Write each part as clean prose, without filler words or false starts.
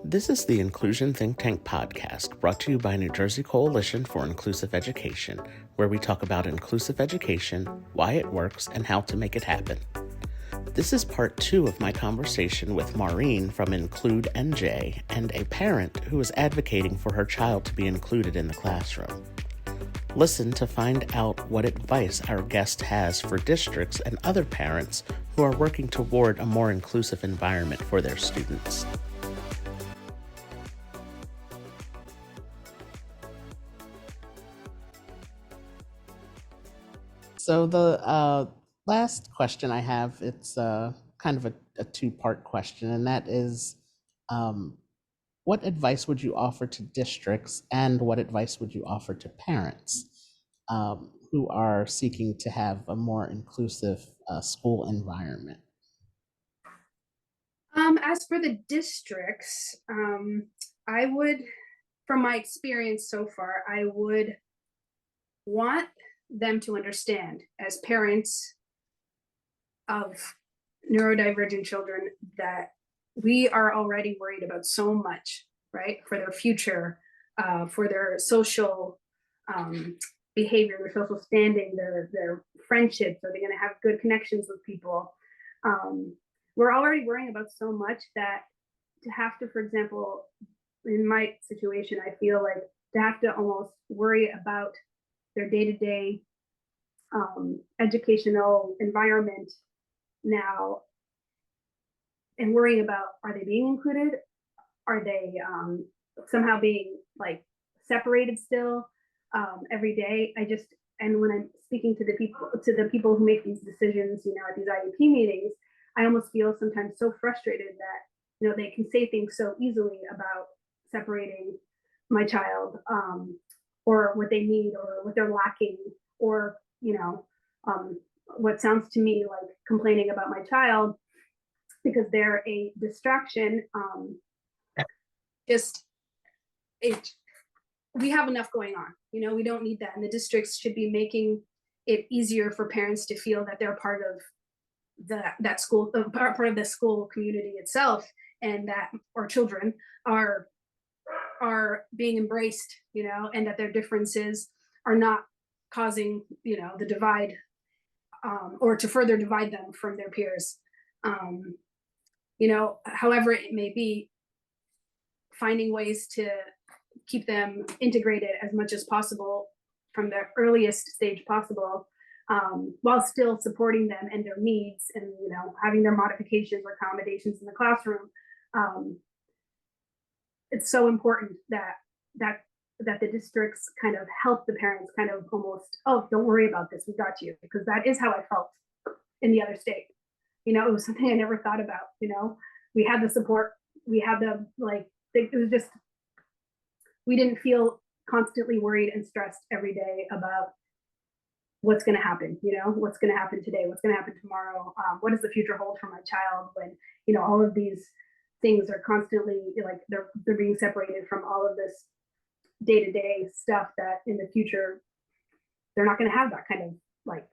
This is the Inclusion Think Tank podcast, brought to you by New Jersey Coalition for Inclusive Education, where we talk about inclusive education, why it works, and how to make it happen. This is part 2 of my conversation with Maureen from IncludeNJ and a parent who is advocating for her child to be included in the classroom. Listen to find out what advice our guest has for districts and other parents who are working toward a more inclusive environment for their students. So the last question I have, it's kind of a two-part question, and that is, what advice would you offer to districts and what advice would you offer to parents who are seeking to have a more inclusive school environment? As for the districts, I would, from my experience so far, I would want them to understand as parents of neurodivergent children that we are already worried about so much, right? For their future, for their social behavior, their social standing, their friendships, are they going to have good connections with people? We're already worrying about so much that to have to, for example, in my situation, I feel like to have to almost worry about their day-to-day educational environment now, and worrying about, are they being included? Are they somehow being like separated still every day? And when I'm speaking to the people who make these decisions, at these IEP meetings, I almost feel sometimes so frustrated that, they can say things so easily about separating my child, or what they need or what they're lacking, or, what sounds to me like complaining about my child because they're a distraction. We have enough going on, we don't need that. And the districts should be making it easier for parents to feel that they're part of that school, part of the school community itself, and that our children are being embraced, and that their differences are not causing, the divide, or to further divide them from their peers. However it may be, finding ways to keep them integrated as much as possible from the earliest stage possible, while still supporting them and their needs, and having their modifications or accommodations in the classroom. It's so important that the districts kind of help the parents kind of almost, oh, don't worry about this, we got you, because that is how I felt in the other state. It was something I never thought about. We had the support, we had the, it was just, we didn't feel constantly worried and stressed every day about what's going to happen, what's going to happen today, what's going to happen tomorrow, what does the future hold for my child, when all of these things are constantly like they're being separated from all of this day-to-day stuff that in the future they're not going to have that kind of, like,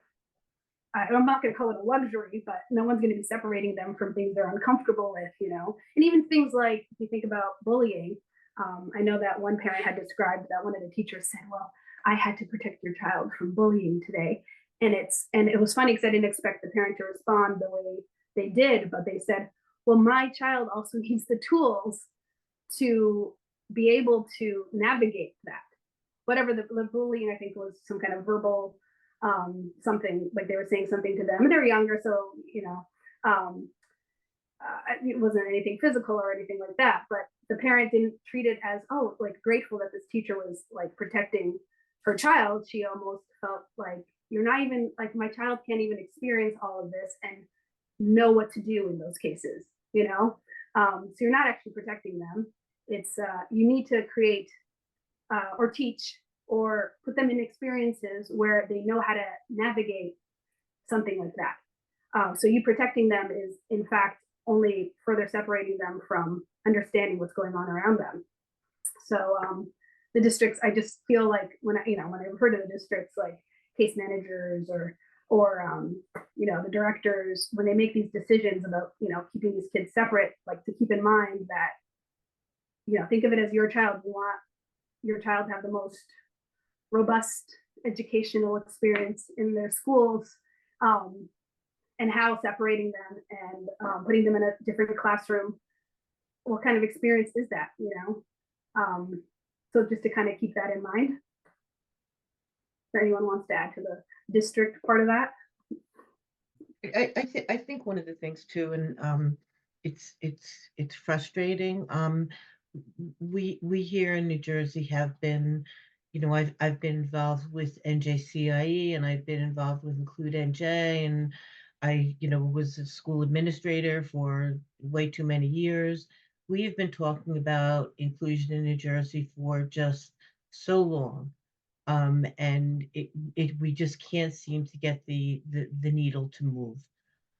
I'm not going to call it a luxury, but no one's going to be separating them from things they're uncomfortable with, and even things like, if you think about bullying, I know that one parent had described that one of the teachers said, well, I had to protect your child from bullying today. And it was funny because I didn't expect the parent to respond the way they did, but they said, well, my child also needs the tools to be able to navigate that. Whatever the bullying, I think, was some kind of verbal something, like they were saying something to them, and they were younger, so it wasn't anything physical or anything like that, but the parent didn't treat it as, oh, like, grateful that this teacher was like protecting her child. She almost felt like, you're not even, like, my child can't even experience all of this and know what to do in those cases, so you're not actually protecting them. It's you need to create or teach or put them in experiences where they know how to navigate something like that. So you protecting them is, in fact, only further separating them from understanding what's going on around them. So the districts, I just feel like when I refer to the districts, like case managers or the directors, when they make these decisions about keeping these kids separate, like, to keep in mind that think of it as your child. You want your child to have the most robust educational experience in their schools, and how separating them and putting them in a different classroom, what kind of experience is that, so just to kind of keep that in mind. If anyone wants to add to the district part of that. I think one of the things too, and it's frustrating. We here in New Jersey have been, I've been involved with NJCIE, and I've been involved with IncludeNJ, and I was a school administrator for way too many years. We have been talking about inclusion in New Jersey for just so long. And we just can't seem to get the needle to move.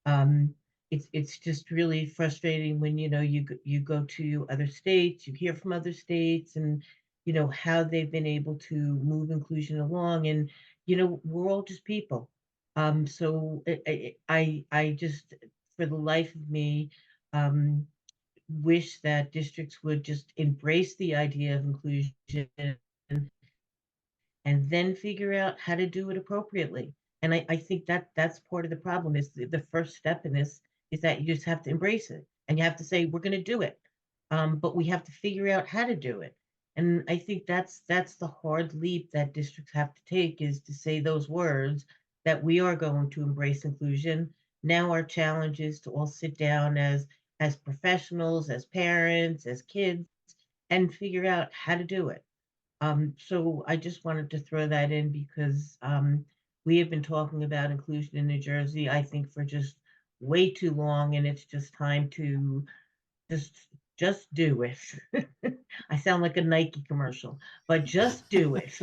Um, it's just really frustrating when you go to other states, you hear from other states, and how they've been able to move inclusion along, and we're all just people. So I just, for the life of me, um, wish that districts would just embrace the idea of inclusion and then figure out how to do it appropriately. And I think that that's part of the problem, is the first step in this is that you just have to embrace it, and you have to say, we're going to do it. But we have to figure out how to do it. And I think that's the hard leap that districts have to take, is to say those words, that we are going to embrace inclusion. Now our challenge is to all sit down as professionals, as parents, as kids, and figure out how to do it. So I just wanted to throw that in, because we have been talking about inclusion in New Jersey, I think, for just way too long, and it's just time to just just do it. I sound like a Nike commercial, but just do it.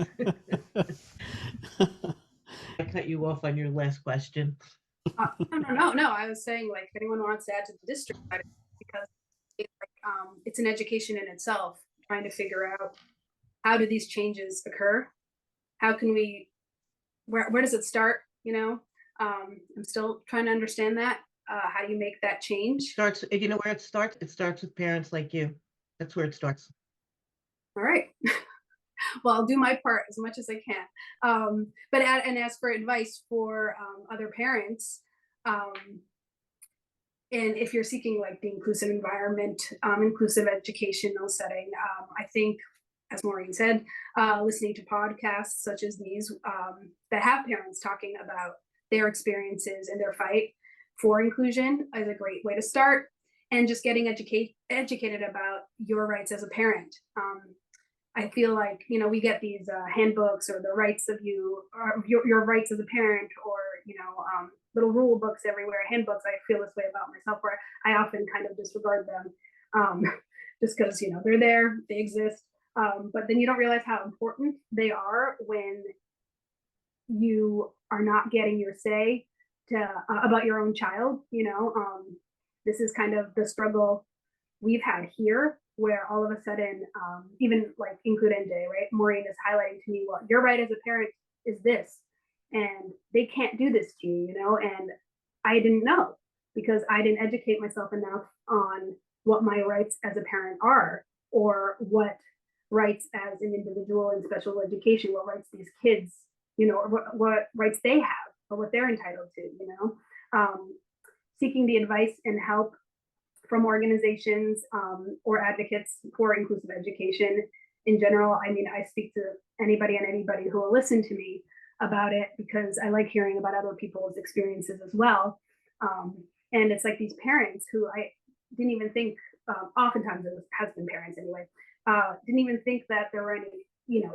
I cut you off on your last question. No. I was saying, like, if anyone wants to add to the district, because it's an education in itself, trying to figure out, how do these changes occur? How can we, where does it start? I'm still trying to understand that. How do you make that change? Starts, where it starts? It starts with parents like you. That's where it starts. All right. Well, I'll do my part as much as I can. But as for advice for other parents, and if you're seeking like the inclusive environment, inclusive educational setting, I think, as Maureen said, listening to podcasts such as these that have parents talking about their experiences and their fight for inclusion is a great way to start. And just getting educated about your rights as a parent. I feel like, we get these handbooks, or the rights of you, or your rights as a parent, or, little rule books everywhere, handbooks. I feel this way about myself, where I often kind of disregard them, just because, they're there, they exist. But then you don't realize how important they are when you are not getting your say about your own child. This is kind of the struggle we've had here, where all of a sudden, even like IncludeNJ, right? Maureen is highlighting to me, well, your right as a parent is this, and they can't do this to you, and I didn't know, because I didn't educate myself enough on what my rights as a parent are, or what rights as an individual in special education, what rights these kids, or what rights they have, or what they're entitled to, seeking the advice and help from organizations or advocates for inclusive education in general. I mean, I speak to anybody who will listen to me about it, because I like hearing about other people's experiences as well. And it's like these parents who I didn't even think, oftentimes it has been parents anyway, didn't even think that there were any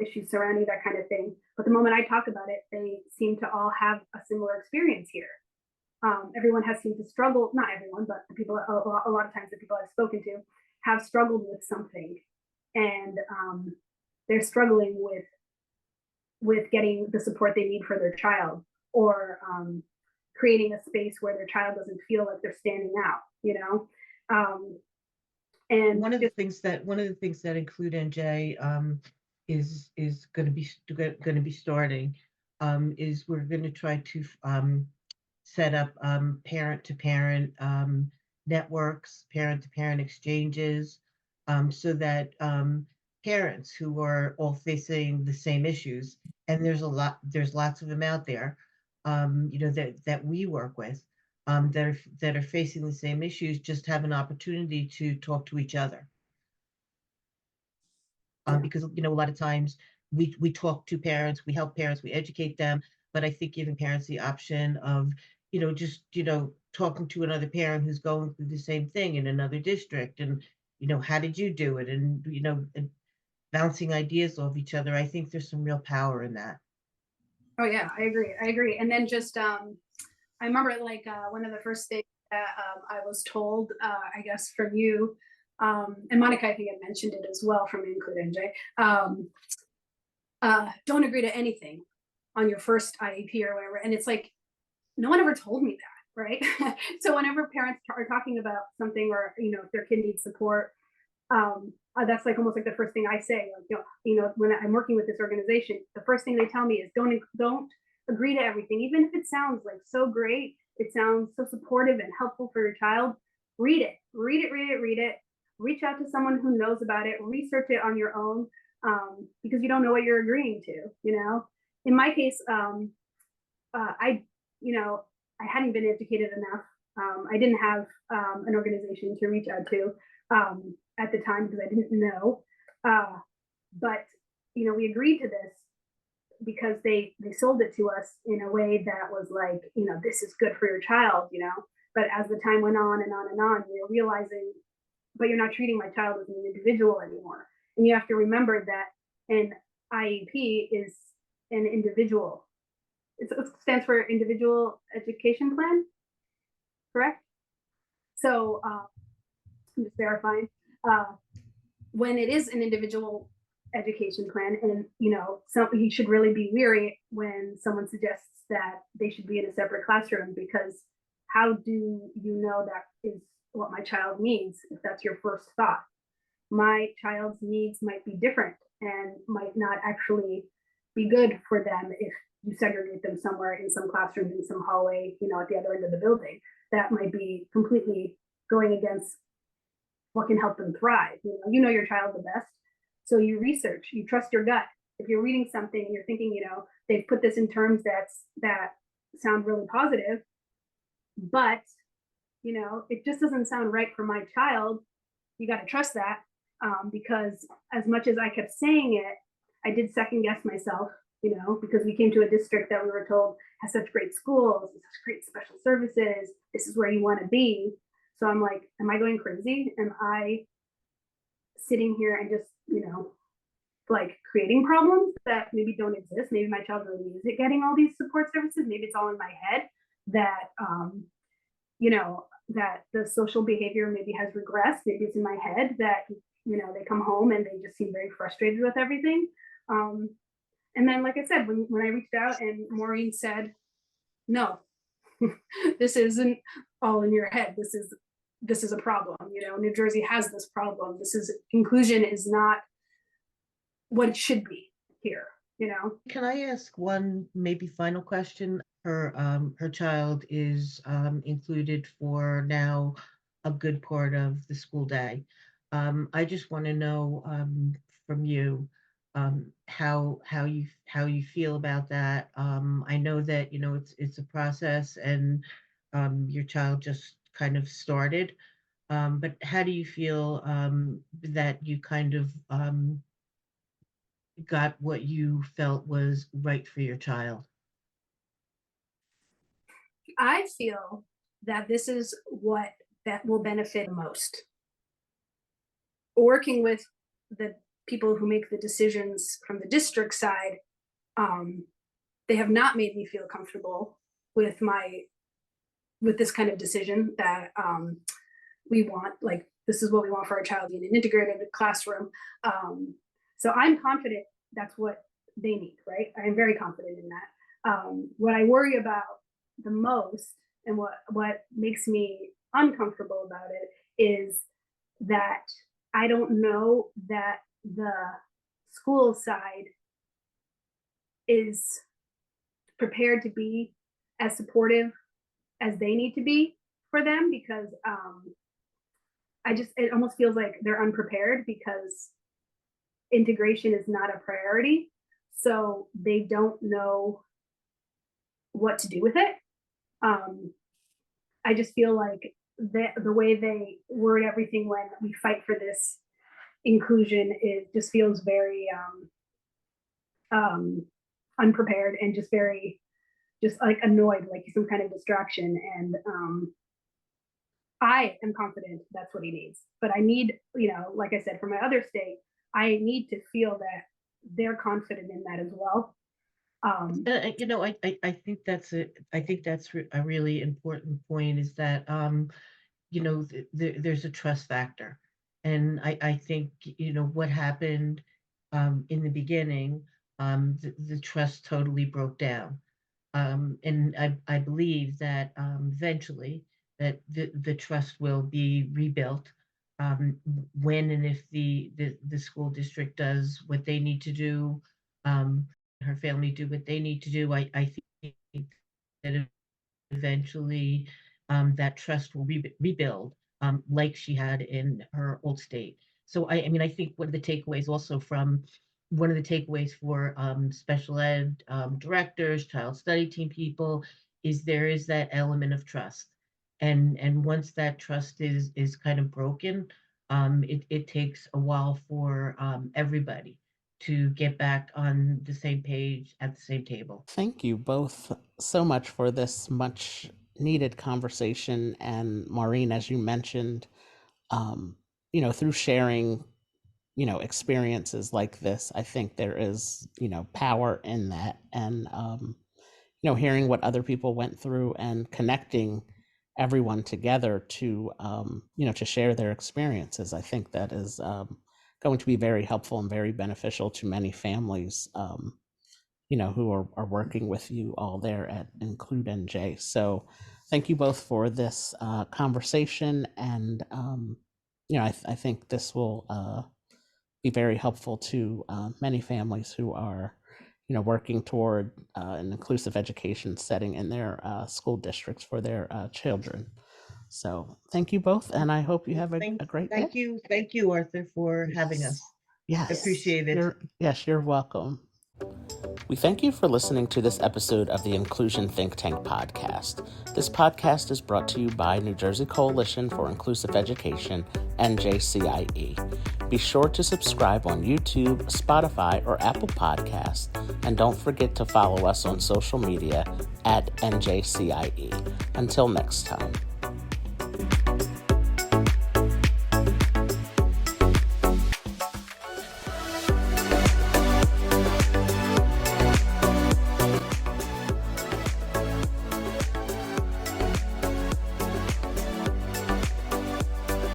issues surrounding that kind of thing. But the moment I talk about it, they seem to all have a similar experience here. Everyone has seemed to struggle, not everyone, but the people, a lot of times the people I've spoken to have struggled with something, and they're struggling with getting the support they need for their child, or creating a space where their child doesn't feel like they're standing out, and one of the things that IncludeNJ is going to be starting, is we're going to try to set up parent to parent networks, parent to parent exchanges, so that parents who are all facing the same issues, and there's lots of them out there, that we work with, that are facing the same issues, just have an opportunity to talk to each other. Because a lot of times we talk to parents, we help parents, we educate them, but I think giving parents the option of just talking to another parent who's going through the same thing in another district, and how did you do it, and bouncing ideas off each other. I think there's some real power in that. Oh yeah, I agree. And then just I remember like one of the first things that I was told, I guess from you, and Monica, I think I mentioned it as well from IncludeNJ. Don't agree to anything on your first IEP or whatever. And it's like, no one ever told me that, right? So whenever parents are talking about something, or if their kid needs support, that's like almost like the first thing I say. Like, when I'm working with this organization, the first thing they tell me is don't agree to everything, even if it sounds like so great, it sounds so supportive and helpful for your child. Read it. Reach out to someone who knows about it. Research it on your own, because you don't know what you're agreeing to. In my case, I hadn't been educated enough. I didn't have an organization to reach out to at the time because I didn't know. But we agreed to this because they sold it to us in a way that was like, this is good for your child. But as the time went on and on and on, we were realizing, but you're not treating my child as an individual anymore. And you have to remember that an IEP is an individual. It stands for Individual Education Plan, correct? So I'm just verifying. When it is an individual education plan, and you should really be weary when someone suggests that they should be in a separate classroom, because how do you know that is what my child needs if that's your first thought? My child's needs might be different and might not actually be good for them if you segregate them somewhere in some classroom, in some hallway, at the other end of the building. That might be completely going against what can help them thrive. You know your child the best. So you research, you trust your gut. If you're reading something, you're thinking, they've put this in terms that sound really positive, but it just doesn't sound right for my child. You got to trust that, because as much as I kept saying it, I did second guess myself, because we came to a district that we were told has such great schools, such great special services. This is where you want to be. So I'm like, am I going crazy? Am I sitting here and just, like creating problems that maybe don't exist? Maybe my child really isn't getting all these support services. Maybe it's all in my head that, that the social behavior maybe has regressed. Maybe it's in my head that, they come home and they just seem very frustrated with everything. And then, like I said, when I reached out and Maureen said, no, this isn't all in your head. This is a problem. New Jersey has this problem. Inclusion is not what it should be here. Can I ask one maybe final question? Her child is included for now a good part of the school day. I just want to know from you how you feel about that. I know that it's a process, and your child just kind of started. But how do you feel that you kind of got what you felt was right for your child? I feel that this is what that will benefit the most. Working with the people who make the decisions from the district side, they have not made me feel comfortable with this kind of decision that we want. Like, this is what we want for our child in an integrated classroom. So I'm confident that's what they need, right? I'm very confident in that. What I worry about the most, and what makes me uncomfortable about it, is that I don't know that the school side is prepared to be as supportive as they need to be for them, because it almost feels like they're unprepared because integration is not a priority. So they don't know what to do with it. I just feel like the way they word everything when we fight for this inclusion, it just feels very unprepared and just very just like annoyed, like some kind of distraction. And I am confident that's what he needs, but I need, like I said, for my other state, I need to feel that they're confident in that as well. I think that's a really important point, is that there's a trust factor. And I think, what happened in the beginning, the trust totally broke down. And I believe that eventually that the trust will be rebuilt, when and if the school district does what they need to do, her family do what they need to do. I think that eventually that trust will rebuild, like she had in her old state. So I mean, I think one of the takeaways also from one of the takeaways for special ed directors, child study team people, is there is that element of trust. And once that trust is kind of broken, it takes a while for everybody to get back on the same page at the same table. Thank you both so much for this much needed conversation. And Maureen, as you mentioned, um, through sharing, experiences like this, I think there is, power in that. And, hearing what other people went through and connecting everyone together to, to share their experiences, I think that is going to be very helpful and very beneficial to many families, who are working with you all there at IncludeNJ. So thank you both for this conversation. And, I think this will be very helpful to many families who are, working toward an inclusive education setting in their school districts for their children. So thank you both, and I hope you have a great day. Thank you, Arthur, for having us. Yes. Appreciate it. You're welcome. We thank you for listening to this episode of the Inclusion Think Tank podcast. This podcast is brought to you by New Jersey Coalition for Inclusive Education, NJCIE. Be sure to subscribe on YouTube, Spotify, or Apple Podcasts, and don't forget to follow us on social media at NJCIE. Until next time.